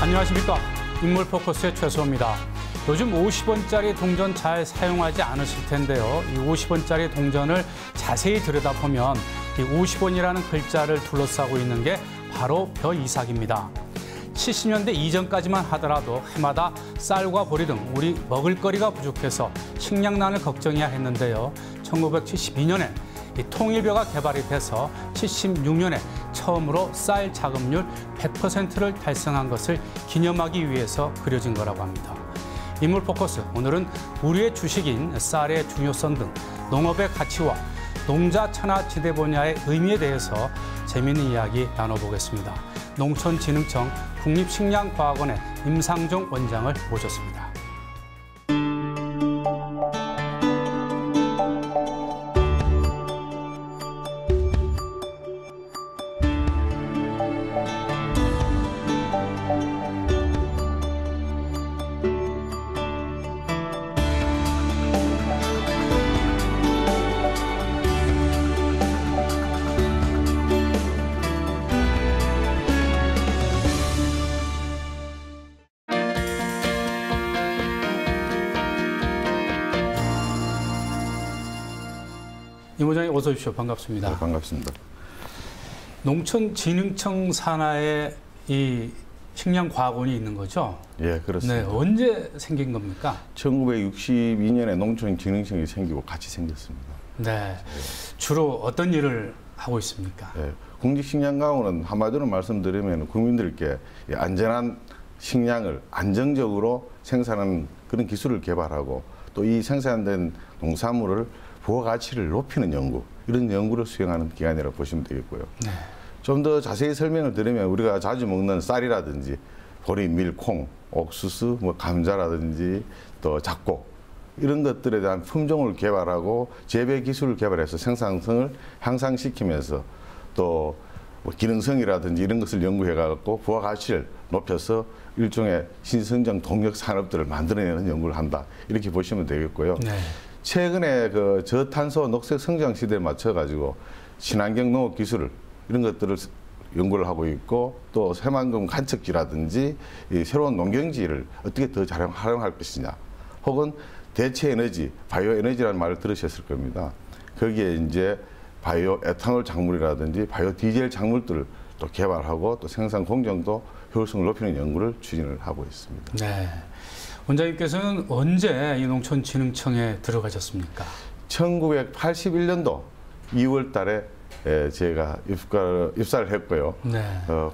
안녕하십니까. 인물포커스의 최수호입니다. 요즘 50원짜리 동전 잘 사용하지 않으실 텐데요. 이 50원짜리 동전을 자세히 들여다보면 이 50원이라는 글자를 둘러싸고 있는 게 바로 벼이삭입니다. 70년대 이전까지만 하더라도 해마다 쌀과 보리 등 우리 먹을거리가 부족해서 식량난을 걱정해야 했는데요. 1972년에 이 통일벼가 개발이 돼서 76년에 처음으로 쌀 자급률 100%를 달성한 것을 기념하기 위해서 그려진 거라고 합니다. 인물 포커스, 오늘은 우리의 주식인 쌀의 중요성 등 농업의 가치와 농자 천하지대 분야의 의미에 대해서 재미있는 이야기 나눠보겠습니다. 농촌진흥청 국립식량과학원의 임상종 원장을 모셨습니다. 임 원장님 어서 오십시오. 반갑습니다. 네, 반갑습니다. 농촌진흥청 산하에 이 식량과학원이 있는 거죠? 예, 그렇습니다. 네, 언제 생긴 겁니까? 1962년에 농촌진흥청이 생기고 같이 생겼습니다. 네, 주로 어떤 일을 하고 있습니까? 예, 국립식량과학원은 한마디로 말씀드리면 국민들께 안전한 식량을 안정적으로 생산하는 그런 기술을 개발하고 또 이 생산된 농산물을 부가가치를 높이는 연구, 이런 연구를 수행하는 기관이라고 보시면 되겠고요. 네. 좀 더 자세히 설명을 드리면 우리가 자주 먹는 쌀이라든지 보리, 밀, 콩, 옥수수, 감자라든지 또 잡곡 이런 것들에 대한 품종을 개발하고 재배 기술을 개발해서 생산성을 향상시키면서 또 기능성이라든지 이런 것을 연구해갖고 부가가치를 높여서 일종의 신성장 동력 산업들을 만들어내는 연구를 한다, 이렇게 보시면 되겠고요. 네. 최근에 그 저탄소 녹색 성장 시대에 맞춰가지고 친환경 농업 기술을 이런 것들을 연구를 하고 있고 또 새만금 간척지라든지 이 새로운 농경지를 어떻게 더 잘 활용할 것이냐, 혹은 대체 에너지, 바이오 에너지라는 말을 들으셨을 겁니다. 거기에 이제 바이오 에탄올 작물이라든지 바이오 디젤 작물들을 또 개발하고 또 생산 공정도 효율성을 높이는 연구를 추진을 하고 있습니다. 네. 원장님께서는 언제 이 농촌진흥청에 들어가셨습니까? 1981년도 2월 달에 제가 입사를 했고요. 네.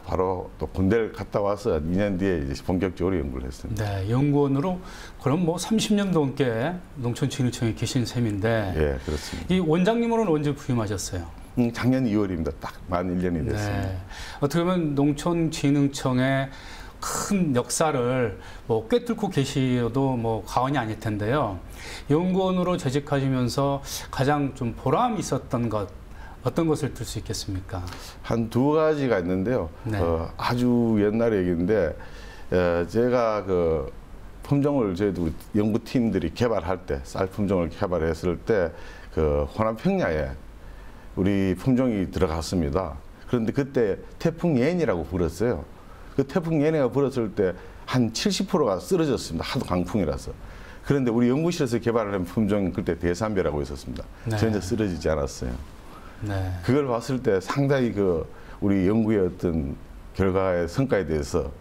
바로 또 군대를 갔다 와서 2년 뒤에 이제 본격적으로 연구를 했습니다. 네, 연구원으로 그럼 30년 넘게 농촌진흥청에 계신 셈인데. 예, 그렇습니다. 이 원장님으로는 언제 부임하셨어요? 작년 2월입니다. 딱 만 1년이 됐습니다. 네. 어떻게 보면 농촌진흥청의 큰 역사를 꿰뚫고 계시어도 과언이 아닐 텐데요. 연구원으로 재직하시면서 가장 좀 보람 있었던 것, 어떤 것을 들 수 있겠습니까? 한 두 가지가 있는데요. 네. 아주 옛날 얘기인데 제가 그 품종을 저희도 연구팀들이 개발할 때, 쌀 품종을 개발했을 때 그 호남 평야에 우리 품종이 들어갔습니다. 그런데 그때 태풍 예니라고 불었어요. 그 태풍 예니가 불었을 때 한 70%가 쓰러졌습니다. 하도 강풍이라서. 그런데 우리 연구실에서 개발한 품종은 그때 대산배라고 있었습니다. 네. 전혀 쓰러지지 않았어요. 네. 그걸 봤을 때 상당히 우리 연구의 어떤 결과의 성과에 대해서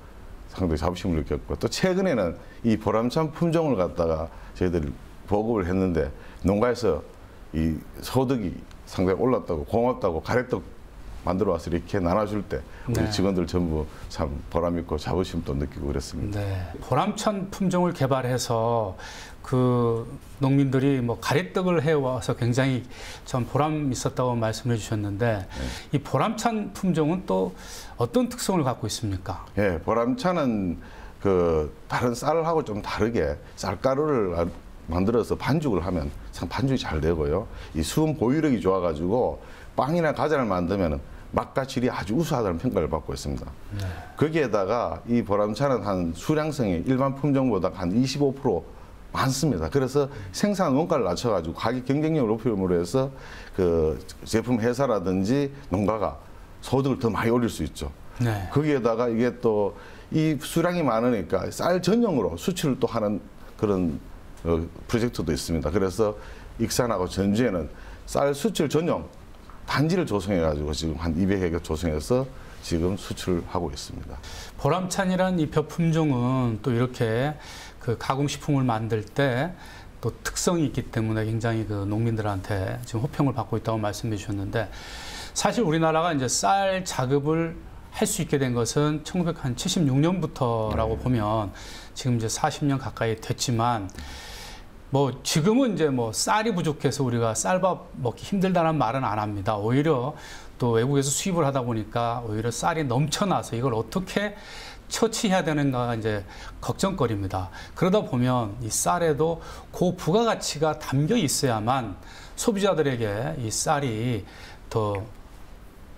상당히 자부심을 느꼈고, 또 최근에는 이 보람찬 품종을 갖다가 저희들이 보급을 했는데 농가에서 이 소득이 상당히 올랐다고, 고맙다고 가래떡 만들어 와서 이렇게 나눠줄 때 우리 네. 직원들 전부 참 보람 있고 자부심도 느끼고 그랬습니다. 네. 보람찬 품종을 개발해서 그 농민들이 가래떡을 해와서 굉장히 참 보람 있었다고 말씀해 주셨는데, 네. 이 보람찬 품종은 또 어떤 특성을 갖고 있습니까? 예, 보람찬은 그 다른 쌀하고 좀 다르게 쌀가루를 만들어서 반죽을 하면 참 반죽이 잘 되고요. 이 수분 보유력이 좋아가지고 빵이나 과자를 만들면 맛과 질이 아주 우수하다는 평가를 받고 있습니다. 네. 거기에다가 이 보람차는 한 수량성이 일반 품종보다 한 25% 많습니다. 그래서 생산 원가를 낮춰가지고 가격 경쟁력을 높임으로 해서 그 제품 회사라든지 농가가 소득을 더 많이 올릴 수 있죠. 네. 거기에다가 이게 또 이 수량이 많으니까 쌀 전용으로 수출을 또 하는 그런 프로젝트도 있습니다. 그래서 익산하고 전주에는 쌀 수출 전용 단지를 조성해가지고 지금 한 200여 조성해서 지금 수출하고 있습니다. 보람찬이란 이 벼 품종은 또 이렇게 그 가공식품을 만들 때 또 특성이 있기 때문에 굉장히 그 농민들한테 지금 호평을 받고 있다고 말씀해 주셨는데, 사실 우리나라가 이제 쌀 작업을 할 수 있게 된 것은 1976년부터라고 보면 지금 이제 40년 가까이 됐지만, 뭐 지금은 이제 뭐 쌀이 부족해서 우리가 쌀밥 먹기 힘들다는 말은 안 합니다. 오히려 또 외국에서 수입을 하다 보니까 오히려 쌀이 넘쳐나서 이걸 어떻게 처치해야 되는가가 이제 걱정거리입니다. 그러다 보면 이 쌀에도 그 부가가치가 담겨 있어야만 소비자들에게 이 쌀이 더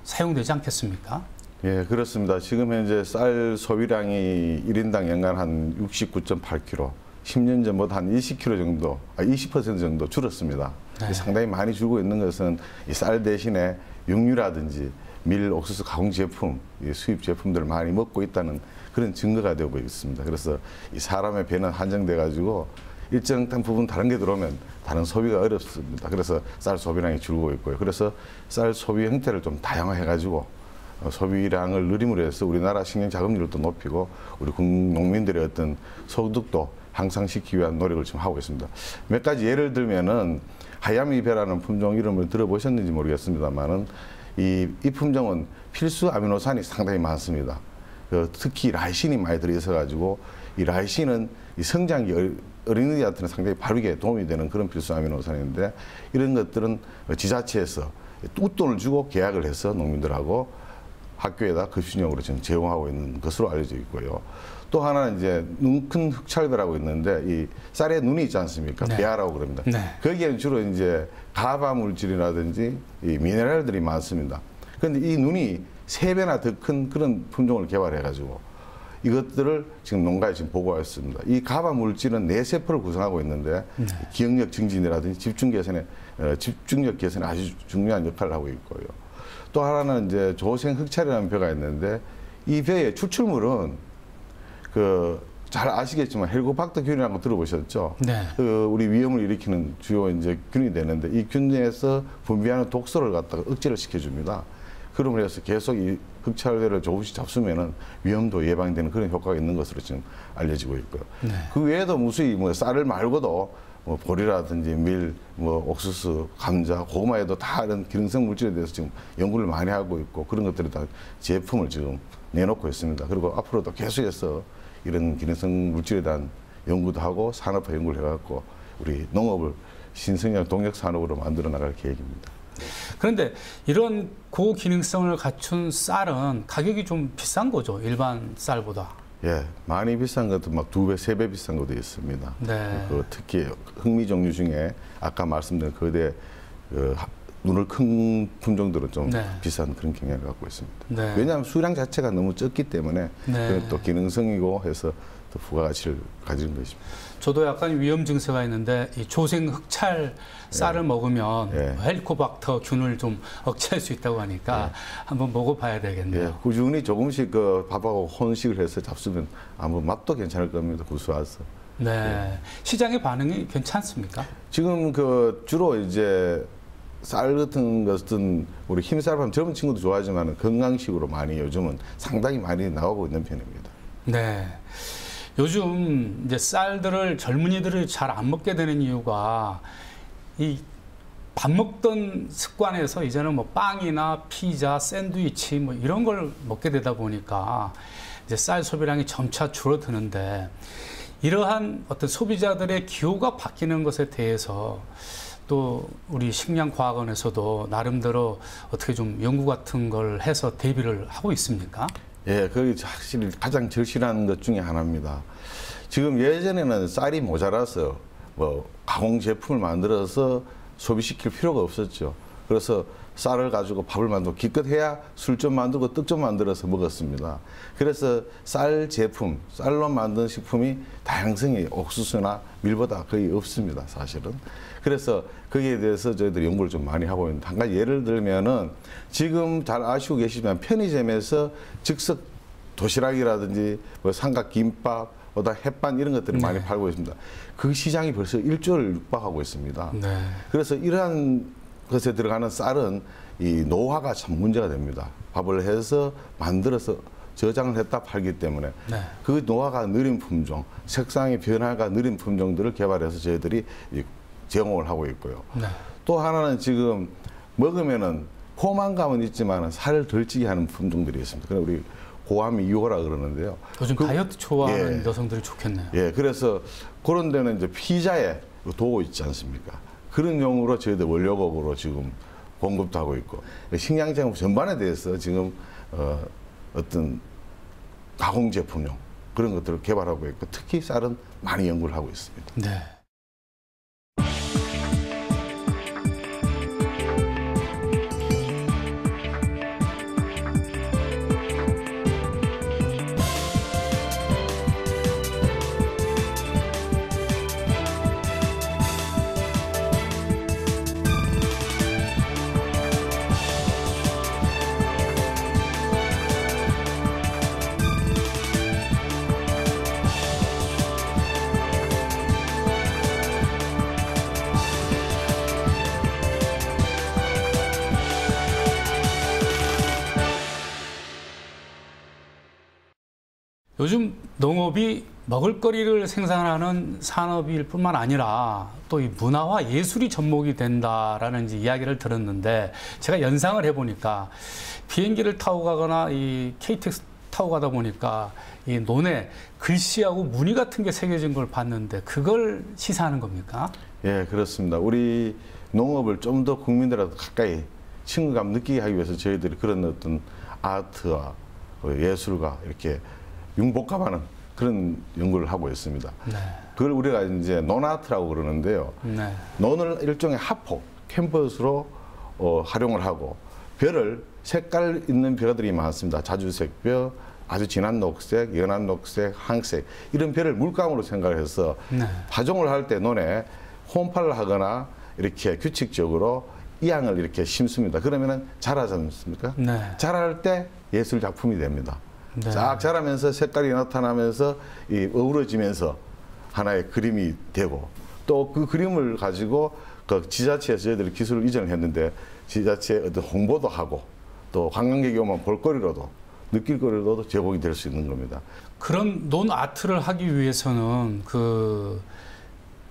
사용되지 않겠습니까? 예, 그렇습니다. 지금 현재 쌀 소비량이 1인당 연간 한 69.8kg, 10년 전보다 한 20kg 정도, 20% 정도 줄었습니다. 네. 상당히 많이 줄고 있는 것은 이 쌀 대신에 육류라든지 밀, 옥수수 가공 제품, 수입 제품들을 많이 먹고 있다는 그런 증거가 되고 있습니다. 그래서 이 사람의 배는 한정돼 가지고 일정 부분 다른 게 들어오면 다른 소비가 어렵습니다. 그래서 쌀 소비량이 줄고 있고요. 그래서 쌀 소비 형태를 좀 다양화해 가지고 소비량을 늘림으로 해서 우리나라 식량 자급률도 높이고 우리 농민들의 어떤 소득도 향상시키기 위한 노력을 지금 하고 있습니다. 몇 가지 예를 들면은 하야미배라는 품종 이름을 들어보셨는지 모르겠습니다만은 이 품종은 필수 아미노산이 상당히 많습니다. 특히 라이신이 많이 들어있어 가지고 이 라이신은 이 성장기 어린이들한테는 상당히 바르게 도움이 되는 그런 필수 아미노산인데, 이런 것들은 지자체에서 웃돈을 주고 계약을 해서 농민들하고 학교에다 급식용으로 지금 제공하고 있는 것으로 알려져 있고요. 또 하나는 이제 눈 큰 흑찰배라고 있는데, 이 쌀에 눈이 있지 않습니까? 네. 베아라고 그럽니다. 네. 거기에는 주로 이제 가바 물질이라든지 이 미네랄들이 많습니다. 그런데 이 눈이 3배나 더 큰 그런 품종을 개발해가지고 이것들을 지금 농가에 지금 보고하고 있습니다. 이 가바 물질은 뇌세포를 구성하고 있는데 네. 기억력 증진이라든지 집중력 개선에 아주 중요한 역할을 하고 있고요. 또 하나는 이제 조생 흑찰이라는 벼가 있는데, 이 벼의 추출물은 잘 아시겠지만 헬고박터균이라는 거 들어보셨죠? 네. 우리 위염을 일으키는 주요 이제 균이 되는데, 이 균에서 분비하는 독소를 갖다가 억제를 시켜줍니다. 그러므로 해서 계속 이 흑찰배를 조금씩 잡수면은 위염도 예방되는 그런 효과가 있는 것으로 지금 알려지고 있고요. 네. 그 외에도 무수히 뭐 쌀을 말고도 뭐 보리라든지 밀, 뭐 옥수수, 감자, 고구마에도 다 이런 기능성 물질에 대해서 지금 연구를 많이 하고 있고, 그런 것들이 다 제품을 지금 내놓고 있습니다. 그리고 앞으로도 계속해서 이런 기능성 물질에 대한 연구도 하고 산업화 연구를 해갖고 우리 농업을 신성장 동력 산업으로 만들어 나갈 계획입니다. 그런데 이런 고기능성을 갖춘 쌀은 가격이 좀 비싼 거죠, 일반 쌀보다. 예, 많이 비싼 것도 막 2배, 3배 비싼 것도 있습니다. 네. 특히 흑미 종류 중에 아까 말씀드린 거대 눈을 큰 품종들은 좀 네. 비싼 그런 경향을 갖고 있습니다. 네. 왜냐하면 수량 자체가 너무 적기 때문에 네. 또 기능성이고 해서 또 부가가치를 가지는 것입니다. 저도 약간 위험 증세가 있는데 이 조생 흑찰 쌀을 먹으면 예. 헬리코박터 균을 좀 억제할 수 있다고 하니까 한번 먹어봐야 되겠네요. 예, 꾸준히 조금씩 밥하고 혼식을 해서 잡수면 아무 맛도 괜찮을 겁니다. 구수해서. 네. 시장의 반응이 괜찮습니까? 지금 주로 이제 쌀 같은 것은 우리 흰쌀밥 젊은 친구도 좋아하지만 건강식으로 많이 요즘은 상당히 많이 나오고 있는 편입니다. 네. 요즘 이제 쌀들을 젊은이들이 잘 안 먹게 되는 이유가 이 밥 먹던 습관에서 이제는 뭐 빵이나 피자, 샌드위치 뭐 이런 걸 먹게 되다 보니까 이제 쌀 소비량이 점차 줄어드는데, 이러한 어떤 소비자들의 기호가 바뀌는 것에 대해서 또 우리 식량과학원에서도 나름대로 어떻게 좀 연구 같은 걸 해서 대비를 하고 있습니까? 예, 그게 확실히 가장 절실한 것 중에 하나입니다. 지금 예전에는 쌀이 모자라서 뭐 가공 제품을 만들어서 소비시킬 필요가 없었죠. 그래서 쌀을 가지고 밥을 만들고 기껏해야 술 좀 만들고 떡 좀 만들어서 먹었습니다. 그래서 쌀 제품, 쌀로 만든 식품이 다양성이 옥수수나 밀보다 거의 없습니다, 사실은. 그래서 거기에 대해서 저희들이 연구를 좀 많이 하고 있는데, 한 가지 예를 들면은 지금 잘 아시고 계시지만 편의점에서 즉석 도시락이라든지 뭐 삼각김밥, 보다 햇반 이런 것들을 많이 팔고 있습니다. 그 시장이 벌써 1조를 육박하고 있습니다. 네. 그래서 이러한 것에 들어가는 쌀은 이 노화가 참 문제가 됩니다. 밥을 해서 만들어서 저장을 했다 팔기 때문에 네. 그 노화가 느린 품종, 색상의 변화가 느린 품종들을 개발해서 저희들이 제공을 하고 있고요. 네. 또 하나는 지금 먹으면은 포만감은 있지만 살을 덜 찌게 하는 품종들이 있습니다. 그래서 우리 고함 2호라 그러는데요. 요즘 다이어트 좋아하는 여성들이 좋겠네요. 예, 그래서 그런 데는 이제 피자에 도우 있지 않습니까? 그런 용으로 저희들 원료곡으로 지금 공급도 하고 있고, 식량제품 전반에 대해서 지금 어떤 가공 제품용 그런 것들을 개발하고 있고, 특히 쌀은 많이 연구를 하고 있습니다. 네. 요즘 농업이 먹을거리를 생산하는 산업일 뿐만 아니라 또 이 문화와 예술이 접목이 된다라는 이제 이야기를 들었는데, 제가 연상을 해보니까 비행기를 타고 가거나 이 KTX 타고 가다 보니까 이 논에 글씨하고 무늬 같은 게 새겨진 걸 봤는데, 그걸 시사하는 겁니까? 예, 그렇습니다. 우리 농업을 좀 더 국민들하고 가까이 친근감 느끼게 하기 위해서 저희들이 그런 어떤 아트와 예술과 이렇게 융복합하는 그런 연구를 하고 있습니다. 네. 그걸 우리가 이제 논아트라고 그러는데요. 네. 논을 일종의 하폭, 캔버스로 활용을 하고, 벼를 색깔 있는 벼들이 많습니다. 자주색 벼, 아주 진한 녹색, 연한 녹색, 황색, 이런 벼를 물감으로 생각해서 네. 파종을 할 때 논에 혼파를 하거나 이렇게 규칙적으로 이양을 이렇게 심습니다. 그러면은 자라지 않습니까? 네. 자랄 때 예술 작품이 됩니다. 네. 쫙 자라면서 색깔이 나타나면서 어우러지면서 하나의 그림이 되고, 또 그 그림을 가지고 그 지자체에서 저희들이 기술을 이전을 했는데, 지자체에 어떤 홍보도 하고 또 관광객이 오면 볼거리로도 느낄거리로도 제공이 될 수 있는 겁니다. 그런 논 아트를 하기 위해서는 그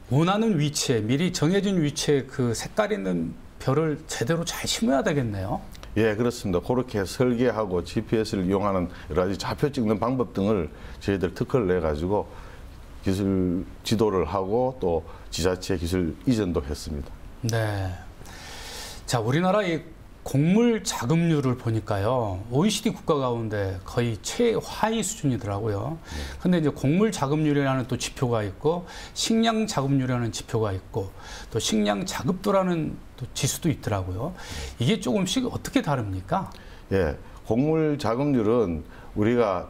원하는 위치에, 미리 정해진 위치에 그 색깔 있는 벼를 제대로 잘 심어야 되겠네요. 예, 그렇습니다. 그렇게 설계하고 GPS를 이용하는 여러 가지 좌표 찍는 방법 등을 저희들 특허를 내가지고 기술 지도를 하고 또 지자체 기술 이전도 했습니다. 네. 자, 우리나라 이 곡물 자급률을 보니까요, OECD 국가 가운데 거의 최하위 수준이더라고요. 근데 이제 곡물 자급률이라는 또 지표가 있고, 식량 자급률이라는 지표가 있고, 또 식량 자급도라는 또 지수도 있더라고요. 이게 조금씩 어떻게 다릅니까? 예, 곡물 자급률은 우리가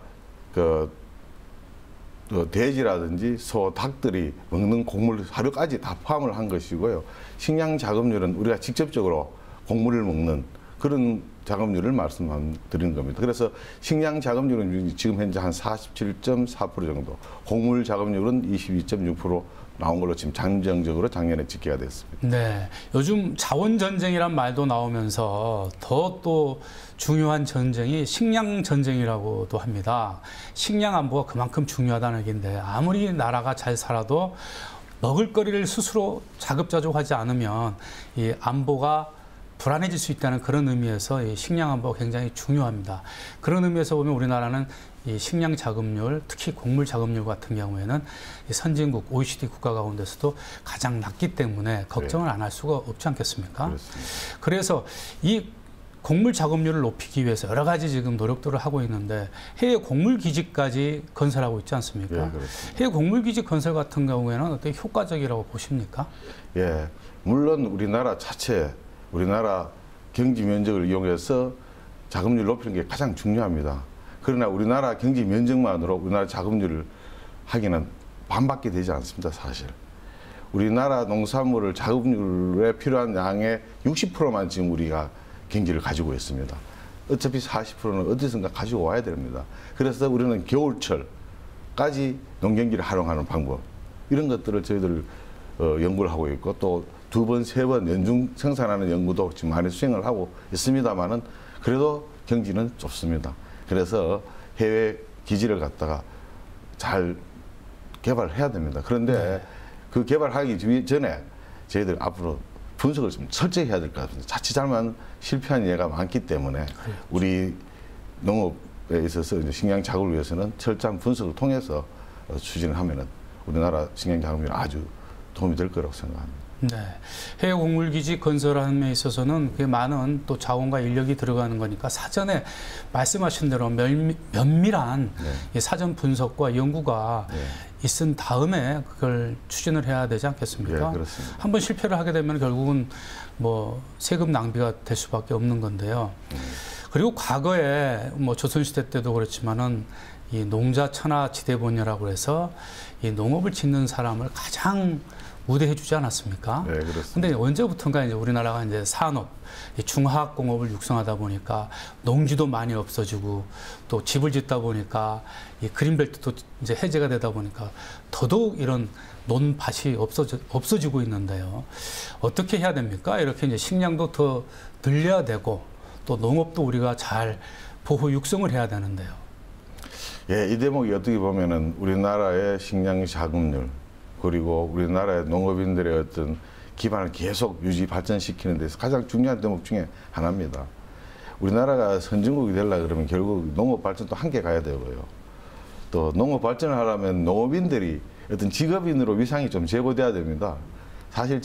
돼지라든지 소, 닭들이 먹는 곡물 하루까지 다 포함을 한 것이고요. 식량 자급률은 우리가 직접적으로 곡물을 먹는 그런 자급률을 말씀드리는 겁니다. 그래서 식량 자급률은 지금 현재 한 47.4% 정도, 곡물 자급률은 22.6% 나온 걸로 지금 잠정적으로 작년에 집계가 됐습니다. 네, 요즘 자원 전쟁이란 말도 나오면서 더 또 중요한 전쟁이 식량 전쟁이라고도 합니다. 식량 안보가 그만큼 중요하다는 얘기인데, 아무리 나라가 잘 살아도 먹을거리를 스스로 자급자족하지 않으면 이 안보가 불안해질 수 있다는 그런 의미에서 이 식량 안보가 굉장히 중요합니다. 그런 의미에서 보면 우리나라는 이 식량 자급률, 특히 곡물 자급률 같은 경우에는 이 선진국 OECD 국가 가운데서도 가장 낮기 때문에 걱정을 안 할 수가 없지 않겠습니까? 그렇습니다. 그래서 이 곡물 자급률을 높이기 위해서 여러 가지 지금 노력들을 하고 있는데, 해외 곡물 기지까지 건설하고 있지 않습니까? 예, 그렇습니다. 해외 곡물 기지 건설 같은 경우에는 어떻게 효과적이라고 보십니까? 예, 물론 우리나라 자체, 우리나라 경지 면적을 이용해서 자급률을 높이는 게 가장 중요합니다. 그러나 우리나라 경지 면적만으로 우리나라 자급률을 하기는 반밖에 되지 않습니다, 사실. 우리나라 농산물을 자급률에 필요한 양의 60%만 지금 우리가 경지를 가지고 있습니다. 어차피 40%는 어디선가 가지고 와야 됩니다. 그래서 우리는 겨울철까지 농경기를 활용하는 방법, 이런 것들을 저희들 연구를 하고 있고, 또 2번, 3번 연중 생산하는 연구도 지금 많이 수행을 하고 있습니다만은 그래도 경지는 좁습니다. 그래서 해외 기지를 갖다가 잘 개발해야 됩니다. 그런데 그 개발하기 전에 저희들 앞으로 분석을 좀 철저히 해야 될 것 같습니다. 자칫 잘못 실패한 예가 많기 때문에 우리 농업에 있어서 이제 식량 자급을 위해서는 철저한 분석을 통해서 추진을 하면은 우리나라 식량 자급률이 아주 도움이 될 거라고 생각합니다. 네, 해외 곡물기지 건설함에 있어서는 그게 많은 또 자원과 인력이 들어가는 거니까 사전에 말씀하신 대로 면밀한 사전 분석과 연구가 있은 다음에 그걸 추진을 해야 되지 않겠습니까? 네, 그렇습니다. 한번 실패를 하게 되면 결국은 뭐 세금 낭비가 될 수밖에 없는 건데요. 그리고 과거에 뭐 조선시대 때도 그렇지만은 이 농자 천하 지대본이라고 해서 이 농업을 짓는 사람을 가장 우대해 주지 않았습니까? 네, 그렇습니다. 근데 언제부턴가 이제 우리나라가 이제 산업, 중화학 공업을 육성하다 보니까 농지도 많이 없어지고 또 집을 짓다 보니까 이 그린벨트도 이제 해제가 되다 보니까 더더욱 이런 논밭이 없어지고 있는데요. 어떻게 해야 됩니까? 이렇게 이제 식량도 더 늘려야 되고 또 농업도 우리가 잘 보호 육성을 해야 되는데요. 예, 이 대목이 어떻게 보면은 우리나라의 식량 자급률, 그리고 우리나라의 농업인들의 어떤 기반을 계속 유지 발전시키는 데서 가장 중요한 대목 중에 하나입니다. 우리나라가 선진국이 되려고 그러면 결국 농업 발전도 함께 가야 되고요. 또 농업 발전을 하려면 농업인들이 어떤 직업인으로 위상이 좀 제고돼야 됩니다. 사실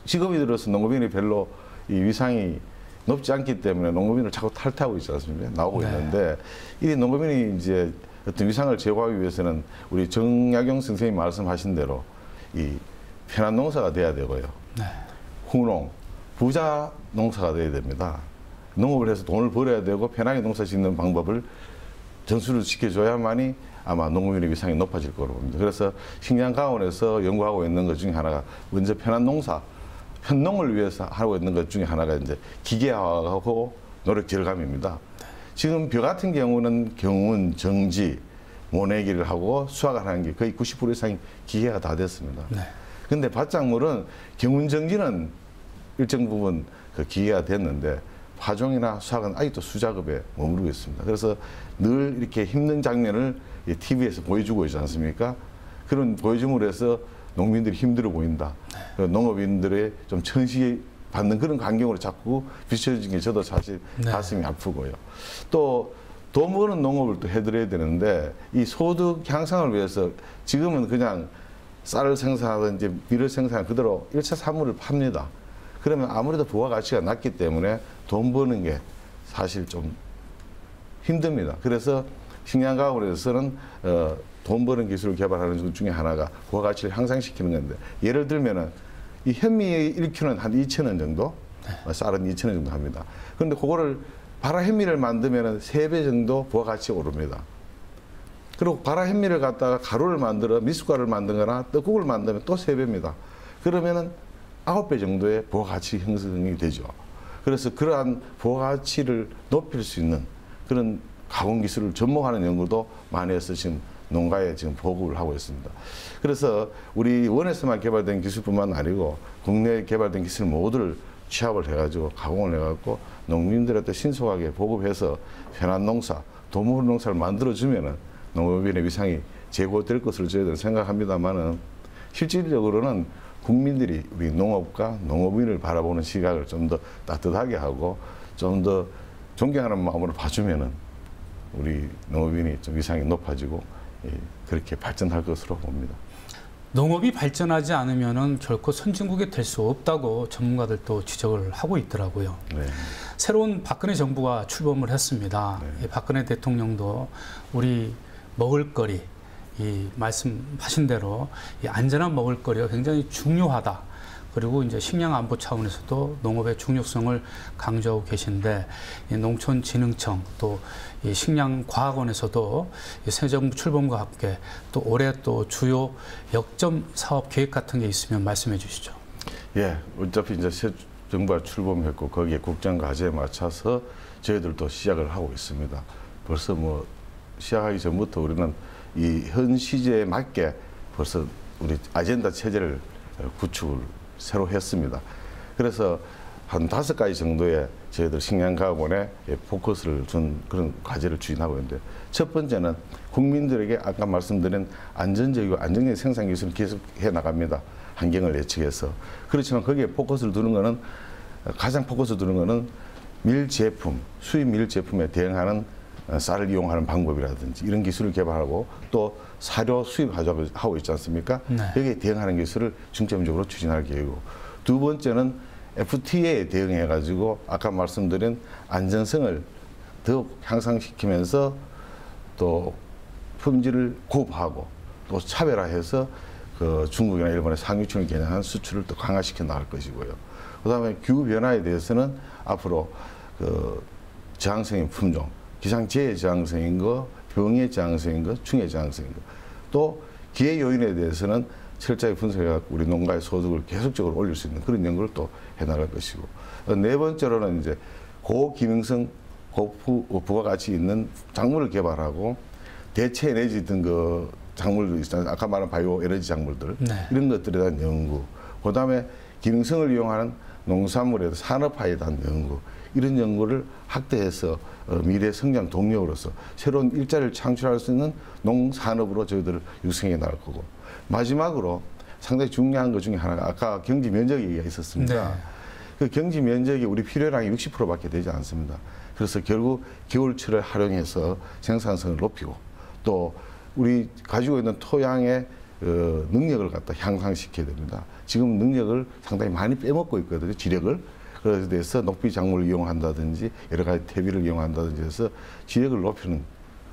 직업인으로서 농업인이 별로 이 위상이 높지 않기 때문에 농업인을 자꾸 탈퇴하고 있지 않습니까? 나오고 있는데 이 농업인이 이제 어떤 위상을 제고하기 위해서는 우리 정약용 선생님이 말씀하신 대로 이 편한 농사가 돼야 되고요. 후농, 부자 농사가 돼야 됩니다. 농업을 해서 돈을 벌어야 되고 편하게 농사 짓는 방법을 전수를 시켜줘야만이 아마 농업인의 위상이 높아질 거로 봅니다. 그래서 식량가원에서 연구하고 있는 것 중에 하나가 먼저 편한 농사, 편농을 위해서 하고 있는 것 중에 하나가 이제 기계화하고 노력 절감입니다. 지금 벼 같은 경우는 경운, 정지, 모내기를 하고 수확을 하는 게 거의 90% 이상이 기계가 다 됐습니다. 근데 밭작물은 경운, 정지는 일정 부분 그 기계가 됐는데 파종이나 수확은 아직도 수작업에 머무르고 있습니다. 그래서 늘 이렇게 힘든 장면을 TV에서 보여주고 있지 않습니까? 그런 보여줌으로 해서 농민들이 힘들어 보인다. 농업인들의 좀 천시받는 그런 환경으로 자꾸 비춰진 게 저도 사실 가슴이 아프고요. 또 돈 버는 농업을 또 해드려야 되는데 이 소득 향상을 위해서 지금은 그냥 쌀을 생산하든지 밀을 생산하는 그대로 1차 산물을 팝니다. 그러면 아무래도 부가가치가 낮기 때문에 돈 버는 게 사실 좀 힘듭니다. 그래서 식량가공에서는 돈 버는 기술을 개발하는 것 중에 하나가 부가가치를 향상시키는 건데, 예를 들면은 이 현미 1kg는 한 2,000원 정도, 쌀은 2,000원 정도 합니다. 그런데 그거를 발화 현미를 만들면은 3배 정도 부가가치가 오릅니다. 그리고 발화 현미를 갖다가 가루를 만들어 미숫가루를 만들거나 떡국을 만들면 또 3배입니다. 그러면은 9배 정도의 부가가치 형성이 되죠. 그래서 그러한 부가가치를 높일 수 있는 그런 가공기술을 접목하는 연구도 많이 해서 지금 농가에 지금 보급을 하고 있습니다. 그래서 우리 원에서만 개발된 기술뿐만 아니고 국내에 개발된 기술 모두를 취합을 해가지고 가공을 해갖고 농민들한테 신속하게 보급해서 편한 농사, 도무 농사를 만들어주면은 농업인의 위상이 제고될 것으로 저희들은 생각합니다만은 실질적으로는 국민들이 우리 농업과 농업인을 바라보는 시각을 좀 더 따뜻하게 하고 좀 더 존경하는 마음으로 봐주면은 우리 농업인이 좀 위상이 높아지고 그렇게 발전할 것으로 봅니다. 농업이 발전하지 않으면은 결코 선진국이 될 수 없다고 전문가들도 지적을 하고 있더라고요. 새로운 박근혜 정부가 출범을 했습니다. 박근혜 대통령도 우리 먹을거리, 이 말씀하신 대로 이 안전한 먹을거리가 굉장히 중요하다. 그리고 이제 식량 안보 차원에서도 농업의 중요성을 강조하고 계신데 이 농촌진흥청 또 이 식량과학원에서도 이 새 정부 출범과 함께 또 올해 또 주요 역점 사업 계획 같은 게 있으면 말씀해 주시죠. 예, 어차피 이제 새 정부가 출범했고 거기에 국정 과제에 맞춰서 저희들도 시작을 하고 있습니다. 벌써 뭐 시작하기 전부터 우리는 이 현 시제에 맞게 벌써 우리 아젠다 체제를 구축을 새로 했습니다. 그래서 한 5가지 정도의 저희들 식량과학원에 포커스를 둔 그런 과제를 추진하고 있는데, 첫 번째는 국민들에게 아까 말씀드린 안전적이고 안정적인 생산 기술을 계속해 나갑니다. 환경을 예측해서. 그렇지만 거기에 포커스를 두는 거는, 가장 포커스 두는 거는 밀제품, 수입 밀제품에 대응하는 쌀을 이용하는 방법이라든지 이런 기술을 개발하고 또 사료 수입하고 있지 않습니까? 네. 여기에 대응하는 기술을 중점적으로 추진할 계획이고, 두 번째는 FTA에 대응해가지고 아까 말씀드린 안전성을 더욱 향상시키면서 또 품질을 고급하고 또 차별화해서 그 중국이나 일본의 상류층을 겨냥한 수출을 또 강화시켜 나갈 것이고요. 그다음에 기후 변화에 대해서는 앞으로 그 저항성인 품종, 기상재해 저항성인 거, 병해 저항성인 거, 충해 저항성인 거, 또 기회 요인에 대해서는 철저하게 분석해서 우리 농가의 소득을 계속적으로 올릴 수 있는 그런 연구를 또 해나갈 것이고, 네 번째로는 이제 고기능성, 고부가가치 있는 작물을 개발하고 대체 에너지 등 그 작물들 있잖아요. 아까 말한 바이오 에너지 작물들, 네. 이런 것들에 대한 연구, 그다음에 기능성을 이용하는 농산물의 산업화에 대한 연구, 이런 연구를 확대해서 미래 성장 동력으로서 새로운 일자리를 창출할 수 있는 농산업으로 저희들을 육성해 나갈 거고, 마지막으로 상당히 중요한 것 중에 하나가 아까 경지 면적 얘기가 있었습니다. 네. 그 경지 면적이 우리 필요량이 60%밖에 되지 않습니다. 그래서 결국 겨울철을 활용해서 생산성을 높이고 또 우리 가지고 있는 토양의 능력을 갖다 향상시켜야 됩니다. 지금 능력을 상당히 많이 빼먹고 있거든요, 지력을. 그래서 대해서 녹비 작물을 이용한다든지 여러 가지 퇴비를 이용한다든지 해서 지력을 높이는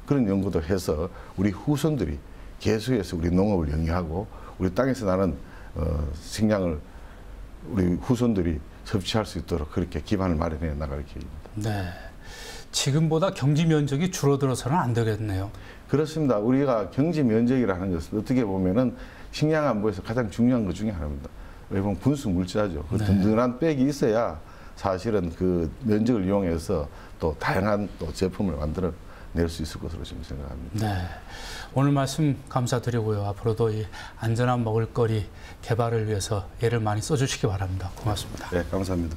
그런 연구도 해서 우리 후손들이 계속해서 우리 농업을 영위하고 우리 땅에서 나는 식량을 우리 후손들이 섭취할 수 있도록 그렇게 기반을 마련해 나갈 계획입니다. 네. 지금보다 경지 면적이 줄어들어서는 안 되겠네요. 그렇습니다. 우리가 경지 면적이라는 것은 어떻게 보면은 식량 안보에서 가장 중요한 것 중에 하나입니다. 왜 보면 분수 물자죠. 그 네. 든든한 백이 있어야 사실은 그 면적을 이용해서 또 다양한 또 제품을 만들어 낼 수 있을 것으로 지금 생각합니다. 네. 오늘 말씀 감사드리고요. 앞으로도 이 안전한 먹을거리 개발을 위해서 애를 많이 써주시기 바랍니다. 고맙습니다. 네, 감사합니다.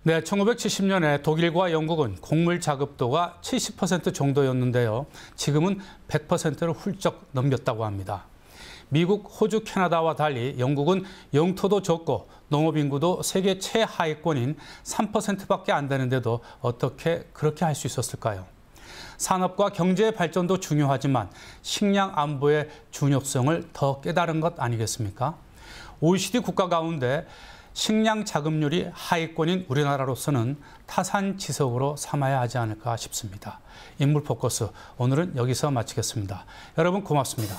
네, 1970년에 독일과 영국은 곡물 자급도가 70% 정도였는데요. 지금은 100%를 훌쩍 넘겼다고 합니다. 미국, 호주, 캐나다와 달리 영국은 영토도 적고 농업 인구도 세계 최하위권인 3%밖에 안 되는데도 어떻게 그렇게 할 수 있었을까요? 산업과 경제의 발전도 중요하지만 식량 안보의 중요성을 더 깨달은 것 아니겠습니까? OECD 국가 가운데 식량 자급률이 하위권인 우리나라로서는 타산지석으로 삼아야 하지 않을까 싶습니다. 인물 포커스, 오늘은 여기서 마치겠습니다. 여러분 고맙습니다.